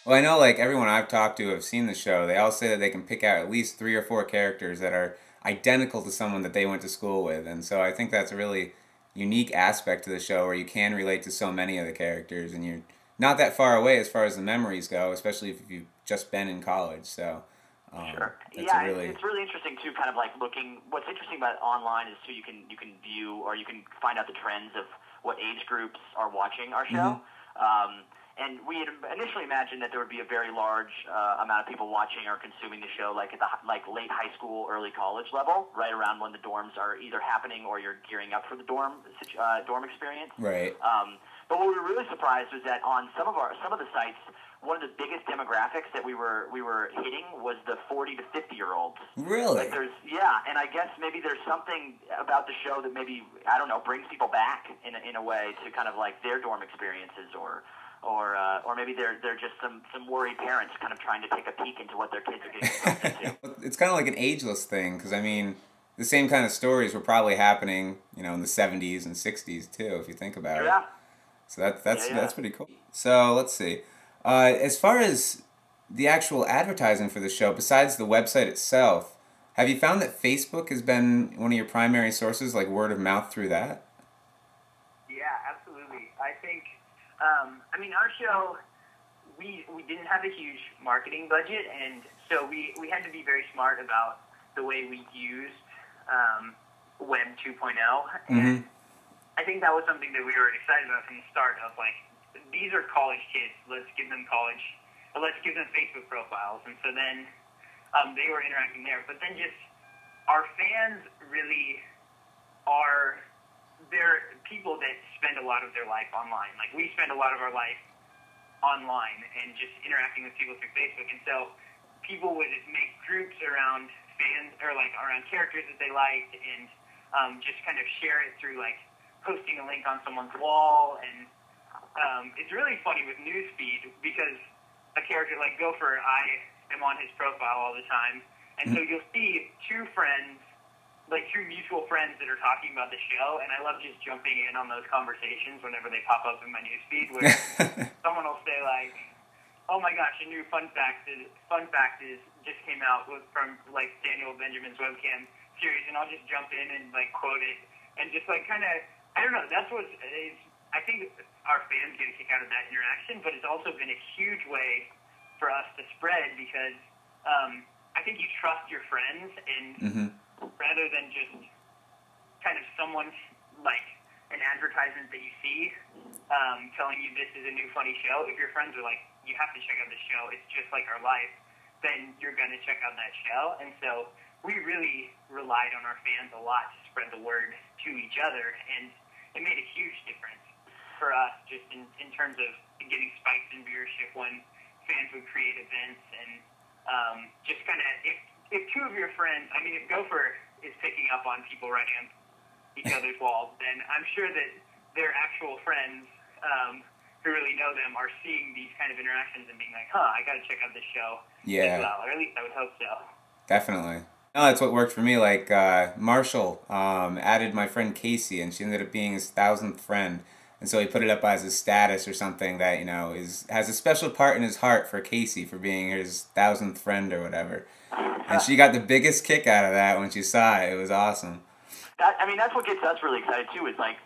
Well, I know like everyone I've talked to have seen the show. They all say that they can pick out at least three or four characters that are identical to someone that they went to school with, and so I think that's a really unique aspect to the show where you can relate to so many of the characters, and you're not that far away as far as the memories go, especially if you've just been in college. So Sure. that's a Yeah, really it's really interesting too. Kind of like looking. What's interesting about online is too you can view or you can find out the trends of what age groups are watching our show. And we had initially imagined that there would be a very large amount of people watching or consuming the show, like at the like late high school, early college level, right around when the dorms are either happening or you're gearing up for the dorm experience. right. But what we were really surprised was that on some of the sites, one of the biggest demographics that we were hitting was the 40 to 50-year-olds. Really? Like and I guess maybe there's something about the show that maybe I don't know brings people back in a way to kind of like their dorm experiences or maybe they're just some worried parents kind of trying to take a peek into what their kids are getting themselves into. It's kind of like an ageless thing because I mean, the same kind of stories were probably happening, in the '70s and '60s too, if you think about it. Yeah. So that's Yeah. that's pretty cool. So let's see. As far as the actual advertising for the show, besides the website itself, have you found that Facebook has been one of your primary sources, like word of mouth through that? Yeah, absolutely. I think, I mean, our show, we didn't have a huge marketing budget, and so we had to be very smart about the way we used Web 2.0. And I think that was something that we were excited about from the start of, like, these are college kids. Let's give them Facebook profiles. And so then they were interacting there. But then just our fans really are, they're people that spend a lot of their life online. Like, we spend a lot of our life online and just interacting with people through Facebook. And so people would make groups around fans or, like, around characters that they liked and just kind of share it through, like, posting a link on someone's wall. And it's really funny with Newsfeed because a character like Gopher, I am on his profile all the time, and so you'll see two mutual friends that are talking about the show, and I love just jumping in on those conversations whenever they pop up in my newsfeed, where someone will say like, "Oh my gosh, a new fun fact is just came out from like Daniel Benjamin's webcam series," and I'll just jump in and like quote it, and just like kind of, I don't know, that's what is. I think our fans get a kick out of that interaction, but it's also been a huge way for us to spread because I think you trust your friends, and rather than just kind of someone like an advertisement that you see telling you this is a new funny show, if your friends are like, you have to check out the show, it's just like our life, then you're going to check out that show. And so we really relied on our fans a lot to spread the word to each other, and it made a huge difference for us just in terms of getting spikes in viewership when fans would create events and just kind of, if two of your friends, I mean, if Gopher is picking up on people writing on each other's walls, then I'm sure that their actual friends who really know them are seeing these kind of interactions and being like, I got to check out this show as well, or at least I would hope so. Definitely. No, that's what worked for me. Like Marshall added my friend Casey, and she ended up being his 1,000th friend. And so he put it up as a status or something that has a special part in his heart for Casey for being his 1,000th friend or whatever. And she got the biggest kick out of that when she saw it. It was awesome. That's what gets us really excited too. Is like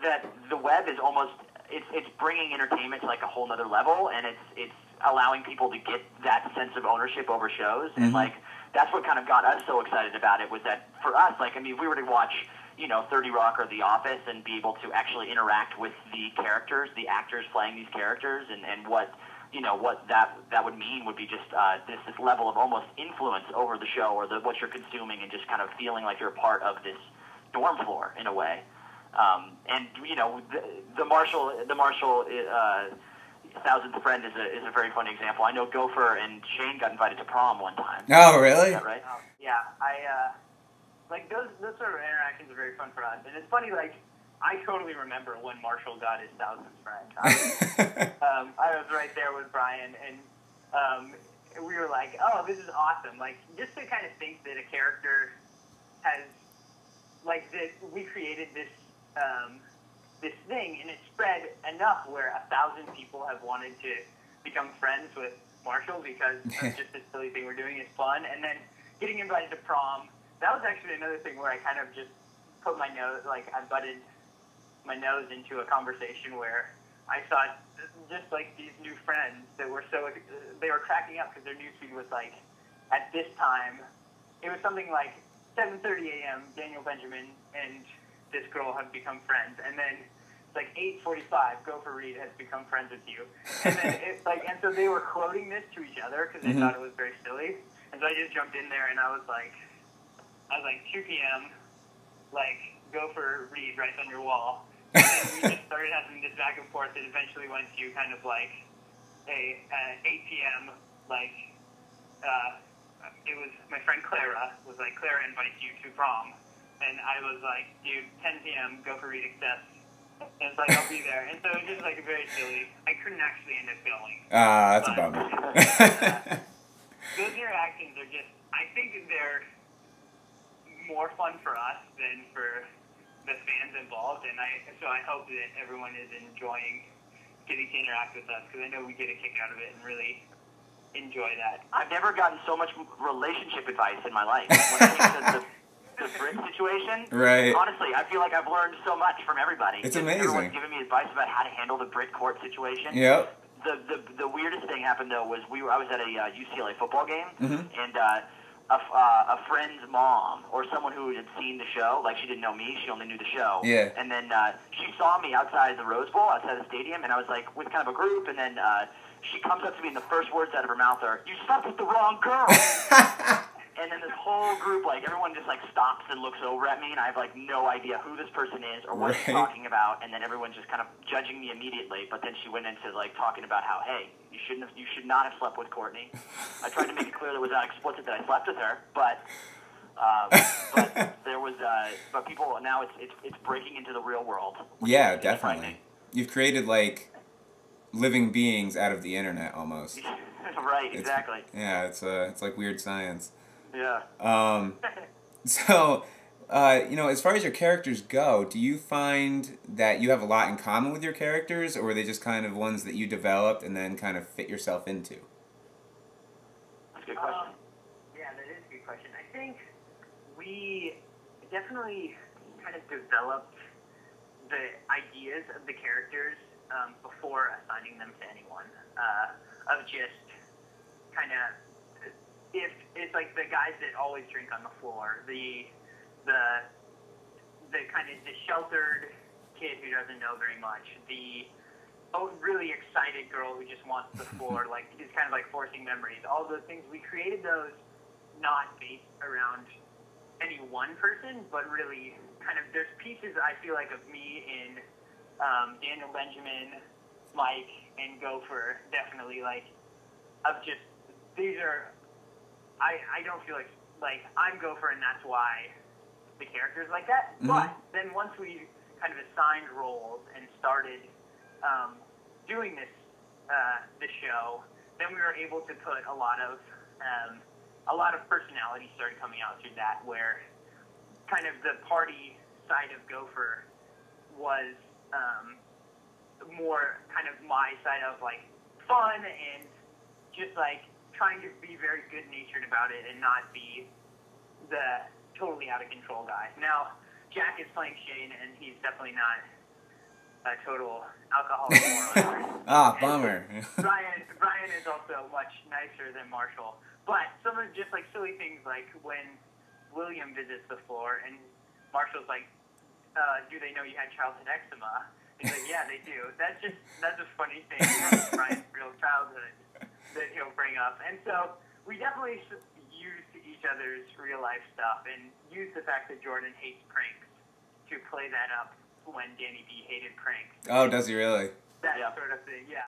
that the web is almost it's bringing entertainment to like a whole nother level, and it's allowing people to get that sense of ownership over shows, and like that's what kind of got us so excited about it was that for us, like I mean, if we were to watch 30 Rock or The Office and be able to actually interact with the characters, the actors playing these characters, and what that would mean would be just this level of almost influence over the show or what you're consuming, and just kind of feeling like you're a part of this dorm floor in a way. And the Marshall 1,000th friend is a very funny example. I know Gopher and Shane got invited to prom one time. Oh, really? Is that right? Yeah, like those sort of interactions are very fun for us, and it's funny. Like I totally remember when Marshall got his 1,000th friend. I was right there with Brian, and we were like, "Oh, this is awesome!" Like just to kind of think that a character has, like that we created this thing, and it spread enough where 1,000 people have wanted to become friends with Marshall because of just this silly thing we're doing is fun. And then getting invited to prom, that was actually another thing where I kind of just put my nose, like I butted my nose into a conversation where I saw just like these new friends that were they were cracking up because their newsfeed was like, at this time, it was something like 7:30 a.m. Daniel Benjamin and this girl have become friends, and then it's like 8:45. Gopher Reed has become friends with you, and then it's like, and so they were quoting this to each other because they thought it was very silly, and so I just jumped in there and I was like 2 p.m. like Gopher Reed writes on your wall, and then we just started having this back and forth that eventually went to kind of like a 8 p.m. like. It was my friend Clara was like, Clara invites you to prom, and I was like, dude, 10 p.m. Gopher Reed accepts. And it's like, I'll be there. And so it was just like very silly. I couldn't actually end up going. That's a bummer. Those interactions are just, I think they're more fun for us than for the fans involved, and so I hope that everyone is enjoying getting to interact with us because I know we get a kick out of it and really enjoy that. I've never gotten so much relationship advice in my life. When it came to the Brit situation, right. Honestly, I feel like I've learned so much from everybody. It's amazing. Everyone's giving me advice about how to handle the Brit court situation. Yep. The weirdest thing happened though was I was at a UCLA football game, and a friend's mom or someone who had seen the show, like she didn't know me, she only knew the show. Yeah. And then she saw me outside the Rose Bowl, outside the stadium, and I was like with kind of a group, and then she comes up to me and the first words out of her mouth are, "You slept with the wrong girl." And then this whole group, like everyone just like stops and looks over at me, and I have like no idea who this person is or what she's talking about, and then everyone's just kind of judging me immediately. But then she went into like talking about how, hey, you should not have slept with Courtney. I tried to make it clear that it was not explicit that I slept with her, but there was but people now it's breaking into the real world. Yeah, definitely. You've created like living beings out of the internet almost. Right, exactly. It's like weird science. Yeah. So, as far as your characters go, do you find that you have a lot in common with your characters, or are they just kind of ones that you developed and then kind of fit yourself into? That's a good question. Yeah, that is a good question. I think we definitely kind of developed the ideas of the characters before assigning them to anyone. Of just kind of, if it's like the guys that always drink on the floor, the kind of the sheltered kid who doesn't know very much, the really excited girl who just wants the floor, like is kind of like forcing memories. All those things, we created those not based around any one person, but really kind of there's pieces I feel like of me in Daniel Benjamin, Mike, and Gopher, definitely like of just these are. I don't feel like I'm Gopher and that's why the character's like that. But then once we kind of assigned roles and started doing this show, then we were able to put a lot of personality started coming out through that, where kind of the party side of Gopher was more kind of my side of like fun and just like trying to be very good-natured about it and not be the totally out-of-control guy. Now, Jack is playing Shane, and he's definitely not a total alcoholic moron. Bummer. Brian is also much nicer than Marshall. But some of just like silly things like when William visits the floor and Marshall's like, do they know you had childhood eczema? He's like, yeah, they do. That's a funny thing from Brian's real childhood that he'll bring up. And so we definitely used each other's real life stuff and used the fact that Jordan hates pranks to play that up when Danny B hated pranks. Oh, does he really? That sort of thing, yeah.